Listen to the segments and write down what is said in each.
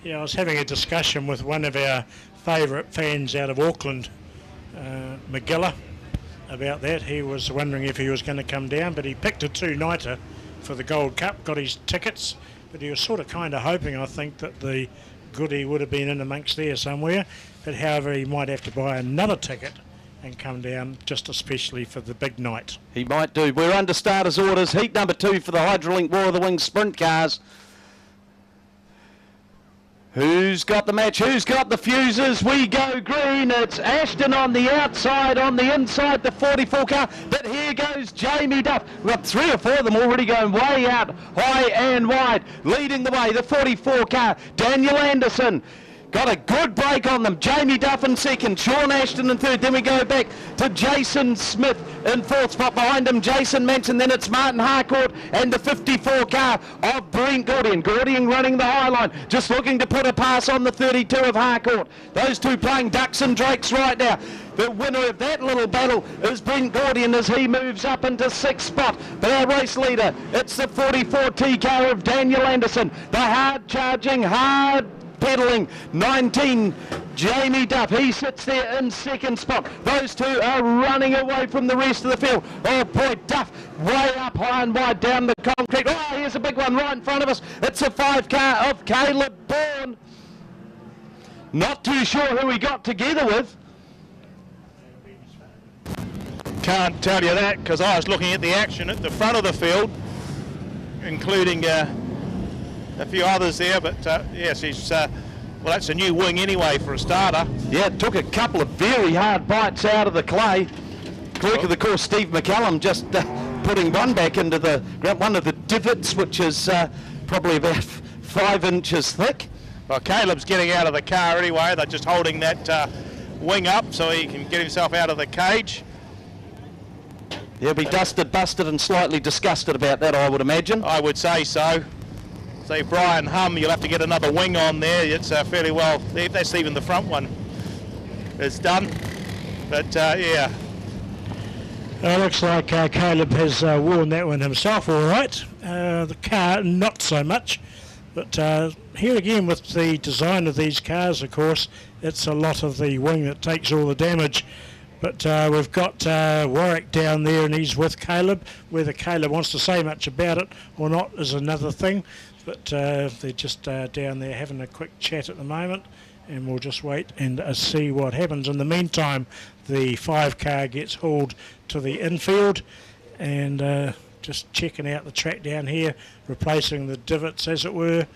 Yeah, I was having a discussion with one of our favourite fans out of Auckland, McGilla, about that. He was wondering if he was going to come down, but he picked a two-nighter for the Gold Cup, got his tickets, but he was sort of kind of hoping, I think, that the Goodie would have been in amongst there somewhere, but however he might have to buy another ticket and come down just especially for the big night. He might do. We're under starters orders. Heat number 2 for the Hydrolink War of the Wings sprint cars. Who's got the match? Who's got the fuses? We go green. It's Ashton on the outside, on the inside, the 44 car. But here goes Jamie Duff. We've got 3 or 4 of them already going way out, high and wide. Leading the way, the 44 car. Daniel Anderson. Got a good break on them. Jamie Duff in second, Sean Ashton in third. Then we go back to Jason Smith in fourth spot. Behind him, Jason Manson. Then it's Martin Harcourt and the 54 car of Brent Gordian. Gordian running the high line, just looking to put a pass on the 32 of Harcourt. Those two playing ducks and drakes right now. The winner of that little battle is Brent Gordian as he moves up into sixth spot. But our race leader, it's the 44T car of Daniel Anderson. The hard charging, hard pedaling 19 Jamie Duff. He sits there in second spot. Those two are running away from the rest of the field. Oh boy, Duff way up high and wide down the concrete. Oh, here's a big one right in front of us. It's a 5 car of Caleb Bourne. Not too sure who he got together with. Can't tell you that because I was looking at the action at the front of the field, including a few others there, but yes, he's well, that's a new wing anyway for a starter. Yeah, it took a couple of very hard bites out of the clay. Clerk of the course, Steve McCallum, just putting one back into the one of the divots, which is probably about 5 inches thick. Well, Caleb's getting out of the car anyway. They're just holding that wing up so he can get himself out of the cage. He'll be dusted, busted and slightly disgusted about that, I would imagine. I would say so. Say Brian Hum, you'll have to get another wing on there. It's fairly well, that's even the front one is done. But yeah. It looks like Caleb has worn that one himself all right. The car, not so much. But here again with the design of these cars, of course, it's a lot of the wing that takes all the damage. But we've got Warwick down there and he's with Caleb. Whether Caleb wants to say much about it or not is another thing. But they're just down there having a quick chat at the moment, and we'll just wait and see what happens. In the meantime, the 5 car gets hauled to the infield and just checking out the track down here, replacing the divots as it were,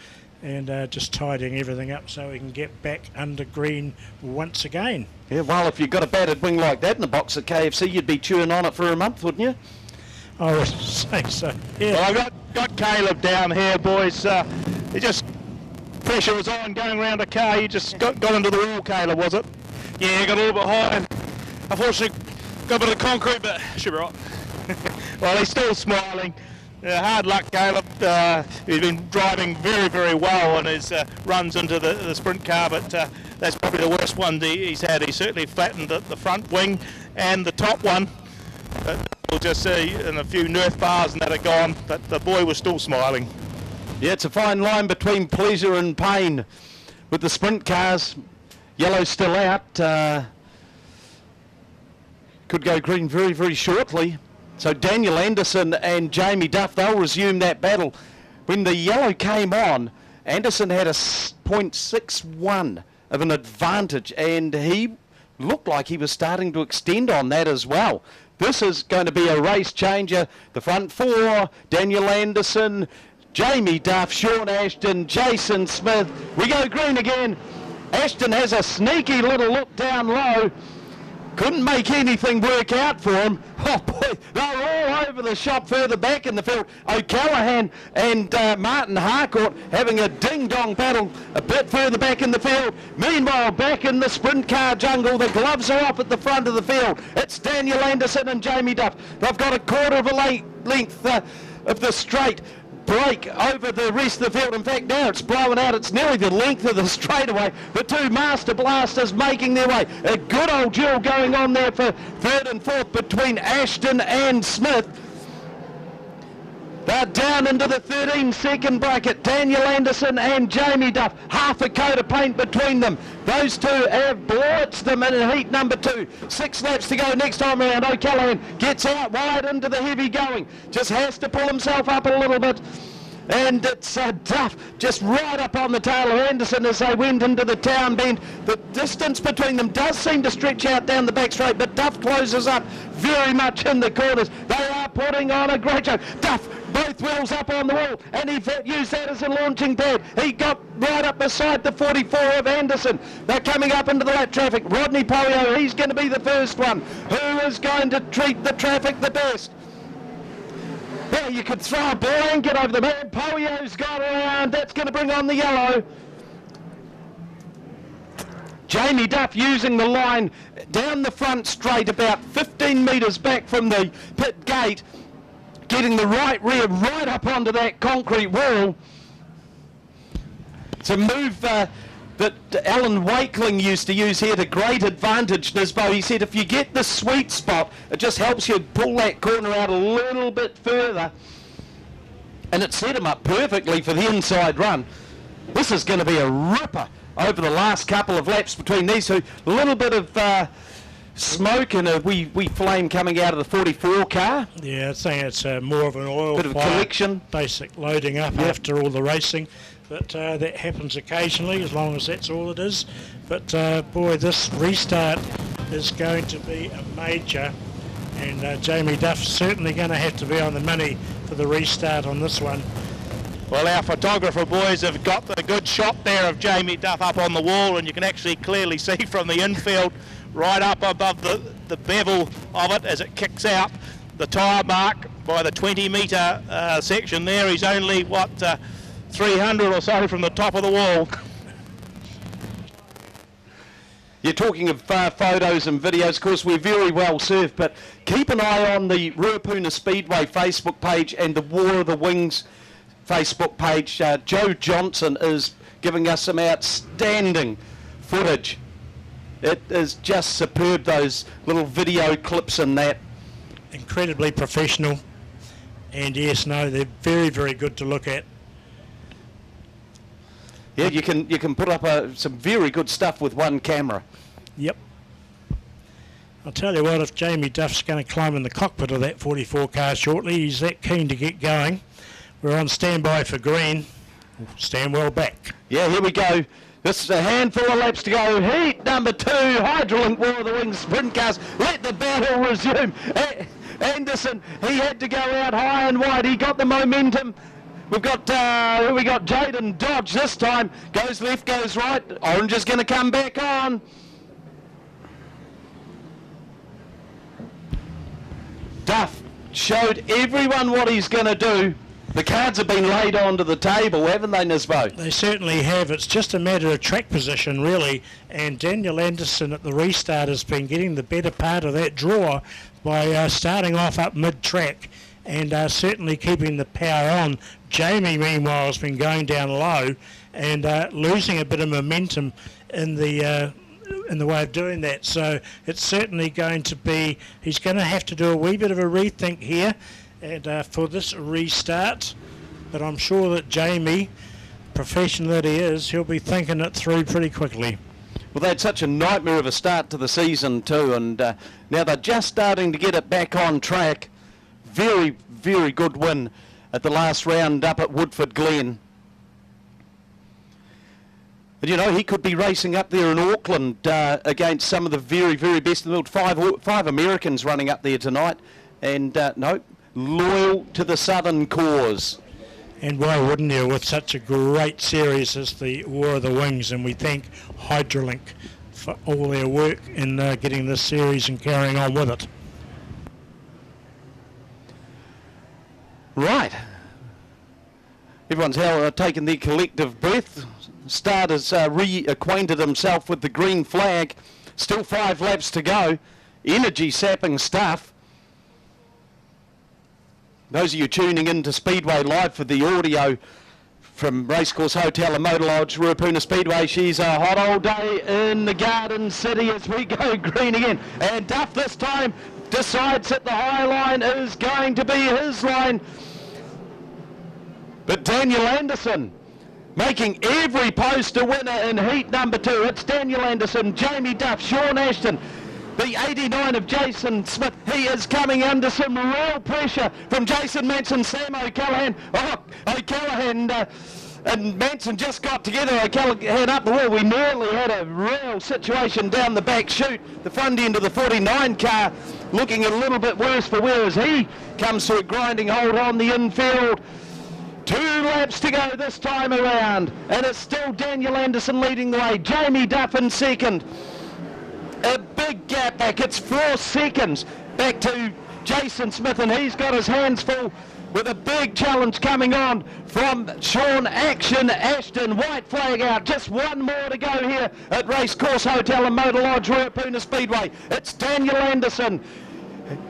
and just tidying everything up so we can get back under green once again. Yeah, well, if you've got a battered wing like that in a box at KFC, you'd be chewing on it for a month, wouldn't you? I would say so, yeah. Well, I've got Caleb down here, boys. He just, pressure was on going around the car. You just got into the wall, Caleb, was it? Yeah, got a little bit high and unfortunately got a bit of concrete, but should be right. Well, he's still smiling. Hard luck, Caleb. He's been driving very, very well on his runs into the sprint car, but that's probably the worst one he's had. He certainly flattened the front wing and the top one. But we'll just see, and a few Nerf bars and that are gone, but the boy was still smiling. Yeah, it's a fine line between pleasure and pain with the sprint cars. Yellow's still out. Could go green very, very shortly. So Daniel Anderson and Jamie Duff, they'll resume that battle. When the yellow came on, Anderson had a 0.61 of an advantage, and he looked like he was starting to extend on that as well. This is going to be a race changer. The front 4, Daniel Anderson, Jamie Duff, Sean Ashton, Jason Smith. We go green again. Ashton has a sneaky little look down low. Couldn't make anything work out for him. Oh boy, they're all over the shop further back in the field. O'Callaghan and Martin Harcourt having a ding-dong battle a bit further back in the field. Meanwhile, back in the sprint car jungle, the gloves are off at the front of the field. It's Daniel Anderson and Jamie Duff. They've got a quarter of a length of the straight break over the rest of the field. In fact, now it's blowing out. It's nearly the length of the straightaway. The 2 master blasters making their way. A good old duel going on there for third and fourth between Ashton and Smith. They're down into the 13-second bracket. Daniel Anderson and Jamie Duff, half a coat of paint between them. Those two have blitzed them in heat number 2. 6 laps to go next time around. O'Callaghan gets out wide into the heavy going. Just has to pull himself up a little bit. And it's Duff just right up on the tail of Anderson as they went into the town bend. The distance between them does seem to stretch out down the back straight, but Duff closes up very much in the corners. They are putting on a great show. Duff, both wheels up on the wall, and he used that as a launching pad. He got right up beside the 44 of Anderson. They're coming up into the lap traffic. Rodney Polio, he's going to be the first one. Who is going to treat the traffic the best? Well, you could throw a blanket over the man. Polio's got around. That's going to bring on the yellow. Jamie Duff using the line down the front straight about 15 metres back from the pit gate, getting the right rear right up onto that concrete wall. It's a move that Alan Wakeling used to use here to great advantage, Nisbo. He said if you get the sweet spot, it just helps you pull that corner out a little bit further. And it set him up perfectly for the inside run. This is going to be a ripper over the last couple of laps between these two. A little bit of smoke and a wee flame coming out of the 44 car. Yeah, I think it's more of an oil bit of fire, collection. basic loading up after all the racing. But that happens occasionally, as long as that's all it is. But boy, this restart is going to be a major, and Jamie Duff's certainly going to have to be on the money for the restart on this one. Well, our photographer boys have got the good shot there of Jamie Duff up on the wall, and you can actually clearly see from the infield right up above the bevel of it as it kicks out the tyre mark by the 20-metre section there. He's only, 300 or so from the top of the wall. You're talking of photos and videos. Of course, we're very well served, but keep an eye on the Ruapuna Speedway Facebook page and the War of the Wings Facebook page. Joe Johnson is giving us some outstanding footage. It is just superb, those little video clips and that. Incredibly professional, and yes, no, they're very, very good to look at. Yeah, you can put up some very good stuff with one camera. Yep. I'll tell you what, if Jamie Duff's going to climb in the cockpit of that 44 car shortly, he's that keen to get going. We're on standby for green. Stand well back. Yeah, here we go. This is a handful of laps to go. Heat number 2, Hydrolink War of the Wings Sprint Cars. Let the battle resume. Anderson, he had to go out high and wide. He got the momentum. We've got, Jaden Dodge this time. Goes left, goes right. Orange is going to come back on. Duff showed everyone what he's going to do. The cards have been laid onto the table, haven't they, Nisbo? They certainly have. It's just a matter of track position, really. And Daniel Anderson at the restart has been getting the better part of that draw by starting off up mid-track and certainly keeping the power on. Jamie, meanwhile, has been going down low and losing a bit of momentum in the way of doing that. So it's certainly going to be, he's going to have to do a wee bit of a rethink here and for this restart. But I'm sure that Jamie, professional that he is, he'll be thinking it through pretty quickly. Well, they had such a nightmare of a start to the season too, and now they're just starting to get it back on track. Very, very good win at the last round up at Woodford Glen. And you know, he could be racing up there in Auckland against some of the very, very best in the world. Five Americans running up there tonight, and no, loyal to the Southern cause. And why wouldn't you, with such a great series as the War of the Wings, and we thank Hydrolink for all their work in getting this series and carrying on with it. Right. Everyone's taken their collective breath. Start has reacquainted himself with the green flag. Still 5 laps to go. Energy sapping stuff. Those of you tuning in to Speedway Live for the audio from Racecourse Hotel and Motor Lodge, Ruapuna Speedway. She's a hot old day in the Garden City as we go green again. And Duff this time decides that the high line is going to be his line. But Daniel Anderson making every post a winner in heat number 2. It's Daniel Anderson, Jamie Duff, Sean Ashton, the 89 of Jason Smith. He is coming under some real pressure from Jason Manson, Sam O'Callaghan. O'Callaghan and Manson just got together. O'Callaghan up the wall. We nearly had a real situation down the back chute. The front end of the 49 car looking a little bit worse for wear as he comes to a grinding hold on the infield. 2 laps to go this time around, and it's still Daniel Anderson leading the way. Jamie Duff in second. A big gap back. It's 4 seconds back to Jason Smith, and he's got his hands full with a big challenge coming on from Sean Ashton. White flag out. Just one more to go here at Racecourse Hotel and Motor Lodge, Ruapuna Speedway. It's Daniel Anderson.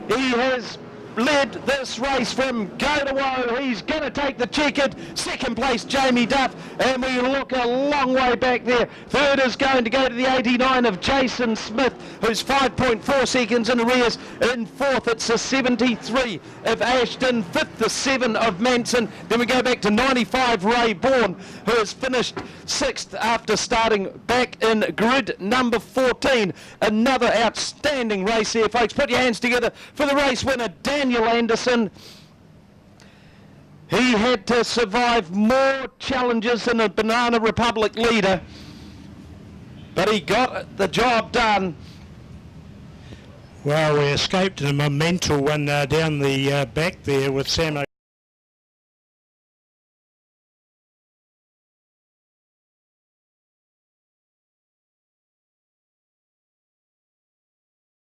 He has led this race from go to woe. He's going to take the checkered. Second place, Jamie Duff, and we look a long way back there. Third is going to go to the 89 of Jason Smith, who's 5.4 seconds in arrears. In fourth, it's the 73 of Ashton. Fifth, the 7 of Manson. Then we go back to 95 Ray Bourne, who has finished 6th after starting back in grid number 14. Another outstanding race here, folks. Put your hands together for the race winner, Daniel Anderson. He had to survive more challenges than a Banana Republic leader, but he got the job done. Well, we escaped a momental one down the back there with Sam